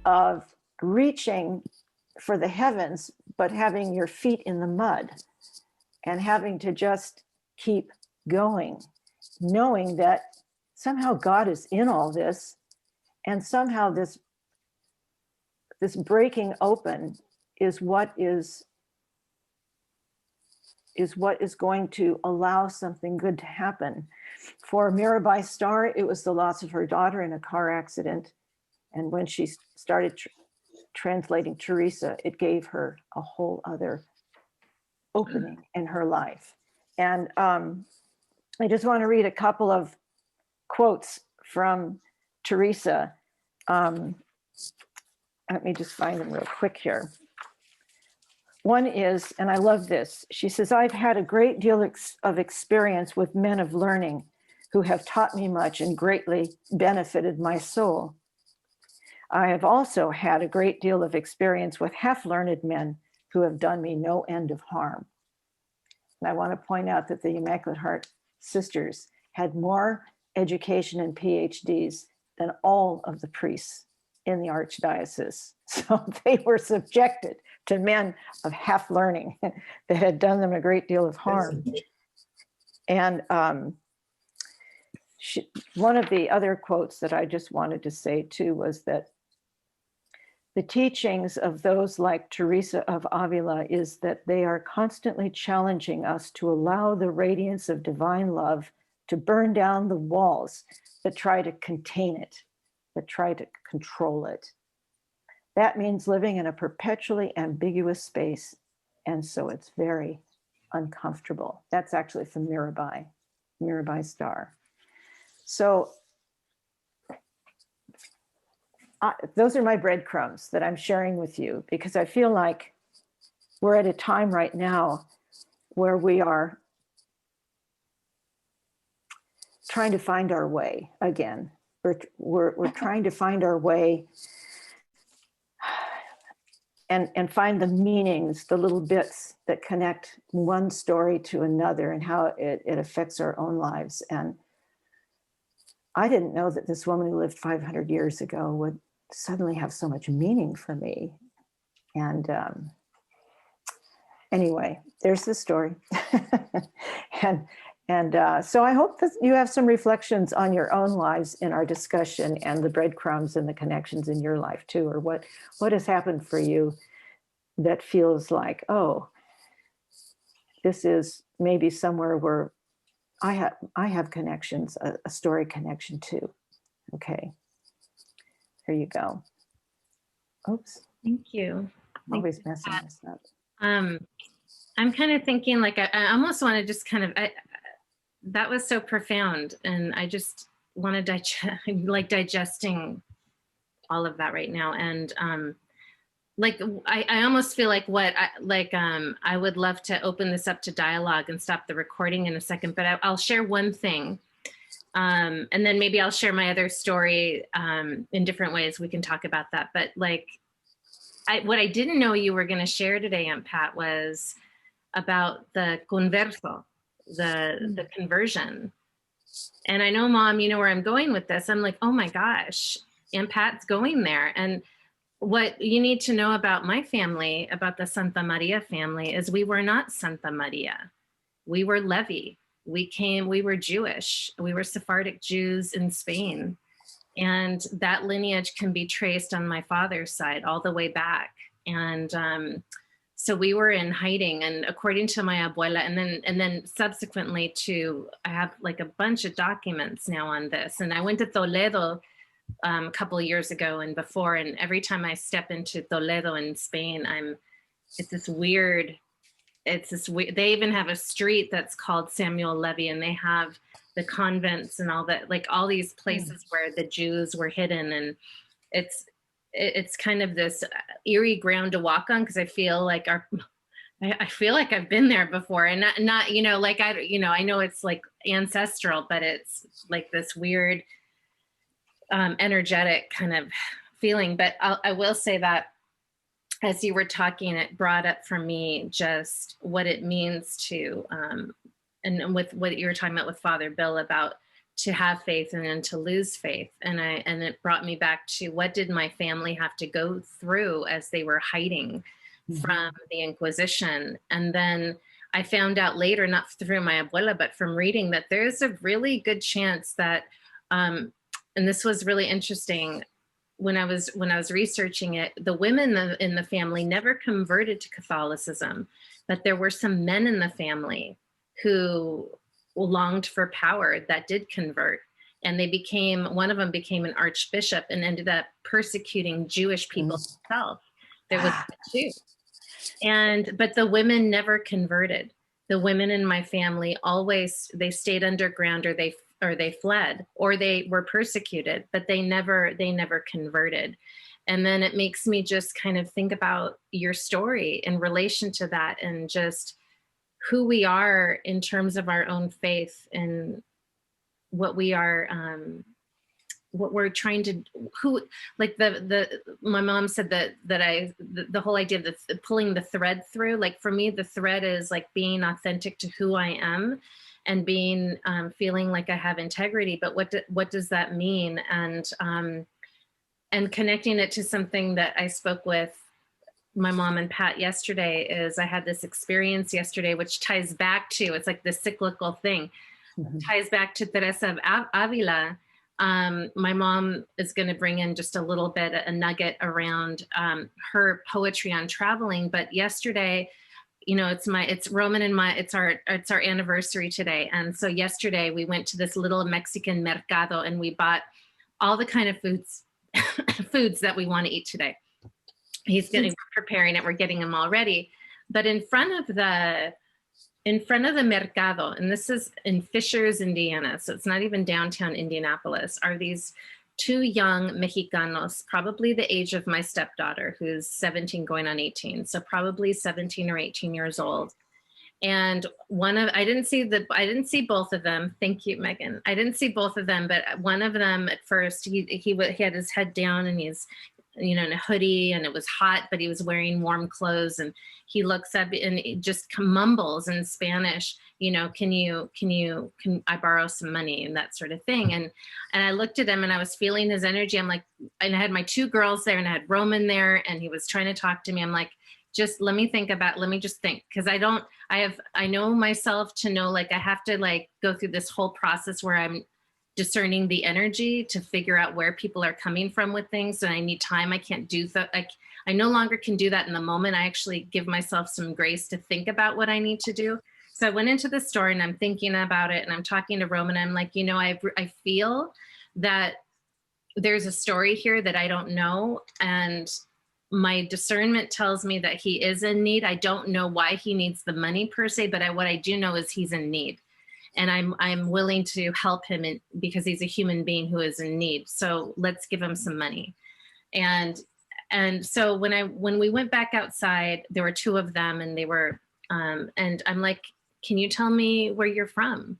of reaching for the heavens, but having your feet in the mud and having to just keep going, knowing that somehow God is in all this, and somehow this breaking open is what is going to allow something good to happen. For Mirabai Starr, it was the loss of her daughter in a car accident. And when she started translating Teresa, it gave her a whole other opening in her life. And I just want to read a couple of quotes from Teresa. Let me just find them real quick here. One is, and I love this, she says, I've had a great deal of experience with men of learning who have taught me much and greatly benefited my soul. I have also had a great deal of experience with half-learned men who have done me no end of harm. And I want to point out that the Immaculate Heart Sisters had more education and PhDs than all of the priests in the Archdiocese. So they were subjected to men of half learning that had done them a great deal of harm. And one of the other quotes that I just wanted to say too was that the teachings of those like Teresa of Avila is that they are constantly challenging us to allow the radiance of divine love to burn down the walls that try to contain it, that try to control it. That means living in a perpetually ambiguous space, and so it's very uncomfortable. That's actually from Mirabai Starr. So those are my breadcrumbs that I'm sharing with you, because I feel like we're at a time right now where we are trying to find our way again. We're trying to find our way and find the meanings, the little bits that connect one story to another and how it affects our own lives. And I didn't know that this woman who lived 500 years ago would suddenly have so much meaning for me. And anyway, there's the story. So I hope that you have some reflections on your own lives in our discussion, and the breadcrumbs and the connections in your life too, or what has happened for you that feels like, oh, this is maybe somewhere where I have connections, a story connection too. Okay, here you go. Oops. Thank you. I'm always messing this up. I'm kind of thinking, like, I almost want to just kind of, that was so profound, and I just want to digesting all of that right now. And like, I almost feel like I would love to open this up to dialogue and stop the recording in a second, but I'll share one thing. And then maybe I'll share my other story in different ways. We can talk about that. But like, what I didn't know you were going to share today, Aunt Pat, was about the converso, the conversion. And I know, Mom, you know where I'm going with this. I'm like, oh my gosh, Aunt Pat's going there. And what you need to know about my family, about the Santa Maria family, is we were not Santa Maria. We were Levi. We were Jewish. We were Sephardic Jews in Spain. And that lineage can be traced on my father's side all the way back. And so we were in hiding, and according to my abuela, and then subsequently I have like a bunch of documents now on this. And I went to Toledo a couple of years ago and before, and every time I step into Toledo in Spain, it's this weird, they even have a street that's called Samuel Levy, and they have the convents and all that, like all these places where the Jews were hidden. And it's kind of this eerie ground to walk on, because I feel like I've been there before, and not you know, like I know it's like ancestral, but it's like this weird energetic kind of feeling. But I will say that as you were talking, it brought up for me just what it means to and with what you were talking about with Father Bill, about to have faith and then to lose faith. And it brought me back to, what did my family have to go through as they were hiding from the Inquisition? And then I found out later, not through my abuela, but from reading, that there's a really good chance that, and this was really interesting, when I was researching it, the women in the family never converted to Catholicism, but there were some men in the family who longed for power that did convert. And one of them became an archbishop and ended up persecuting Jewish people himself. There was two. But the women never converted. The women in my family they stayed underground, or they fled, or they were persecuted, but they never converted. And then it makes me just kind of think about your story in relation to that, and just who we are in terms of our own faith, and what we are, what we're trying to, like my mom said that the whole idea of pulling the thread through, like for me, the thread is like being authentic to who I am, and being, feeling like I have integrity. But what does that mean? And connecting it to something that I spoke with my mom and Pat yesterday, is I had this experience yesterday, which ties back to, it's like the cyclical thing, ties back to Teresa of Avila. My mom is going to bring in just a little bit, a nugget around her poetry on traveling. But yesterday, it's Roman and it's our anniversary today. And so yesterday we went to this little Mexican mercado, and we bought all the kind of foods that we want to eat today. He's preparing it. We're getting them all ready. But in front of the mercado, and this is in Fishers, Indiana, so it's not even downtown Indianapolis, are these two young Mexicanos, probably the age of my stepdaughter, who's 17 going on 18. So probably 17 or 18 years old. And I didn't see both of them. Thank you, Megan. I didn't see both of them, but one of them at first, he had his head down, and he's, in a hoodie, and it was hot, but he was wearing warm clothes, and he looks up and he just mumbles in Spanish, can I borrow some money, and that sort of thing. And I looked at him, and I was feeling his energy. I'm like, and I had my two girls there, and I had Roman there, and he was trying to talk to me. I'm like, let me just think. Cause I know myself to know, like, I have to like go through this whole process where I'm discerning the energy to figure out where people are coming from with things. And I need time. I can't do that. I no longer can do that in the moment. I actually give myself some grace to think about what I need to do. So I went into the store, and I'm thinking about it, and I'm talking to Roman. I'm like, I feel that there's a story here that I don't know. And my discernment tells me that he is in need. I don't know why he needs the money per se, but what I do know is he's in need. And I'm willing to help him because he's a human being who is in need. So let's give him some money. And so when we went back outside, there were two of them, and they were, and I'm like, can you tell me where you're from?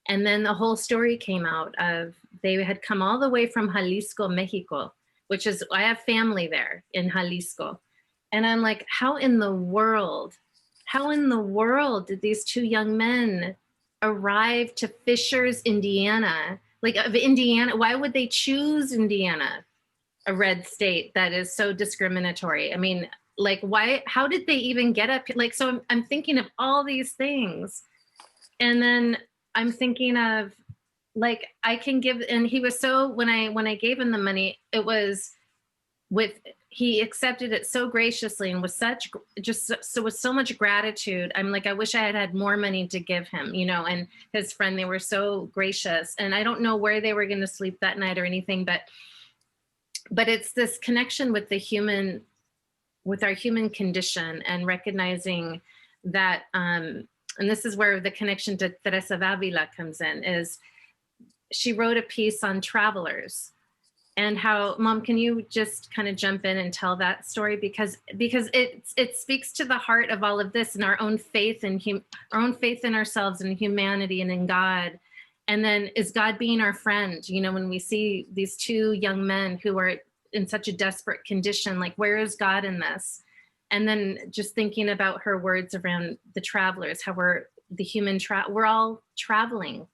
And then the whole story came out of, they had come all the way from Jalisco, Mexico, which is, I have family there in Jalisco. And I'm like, how in the world did these two young men arrive to Fishers, Indiana? Like, of Indiana, why would they choose Indiana, a red state that is so discriminatory? I mean, like, how did they even get up? Like, so I'm thinking of all these things. And then I'm thinking of, like, I can give, and he was so, when I gave him the money, it was he accepted it so graciously, and with with so much gratitude. I'm like, I wish I had had more money to give him, and his friend, they were so gracious. And I don't know where they were going to sleep that night or anything, but it's this connection with with our human condition, and recognizing that, and this is where the connection to Teresa of Avila comes in, is she wrote a piece on travelers. And how, Mom, can you just kind of jump in and tell that story? Because it speaks to the heart of all of this, and our own faith and our own faith in ourselves and humanity and in God. And then, is God being our friend? When we see these two young men who are in such a desperate condition, like, where is God in this? And then just thinking about her words around the travelers, how we're all traveling.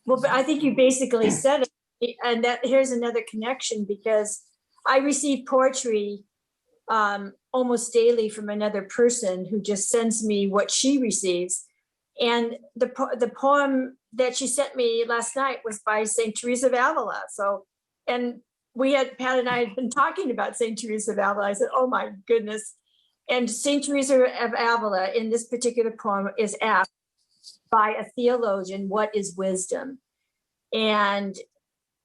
Well, but I think you basically said it, and that here's another connection, because I receive poetry almost daily from another person who just sends me what she receives. And the poem that she sent me last night was by Saint Teresa of Avila. So, and Pat and I had been talking about Saint Teresa of Avila. I said, oh my goodness. And Saint Teresa of Avila in this particular poem is asked by a theologian, what is wisdom? And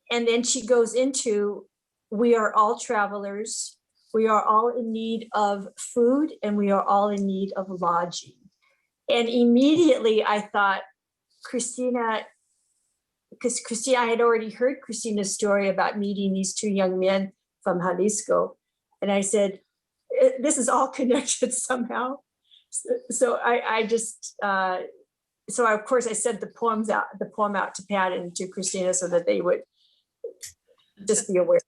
then she goes into, we are all travelers. We are all in need of food, and we are all in need of lodging. And immediately I thought, Cristina, because Cristina, I had already heard Cristina's story about meeting these two young men from Jalisco. And I said, this is all connected somehow. So I just, so of course I sent the poem out to Pat and to Cristina so that they would just be aware.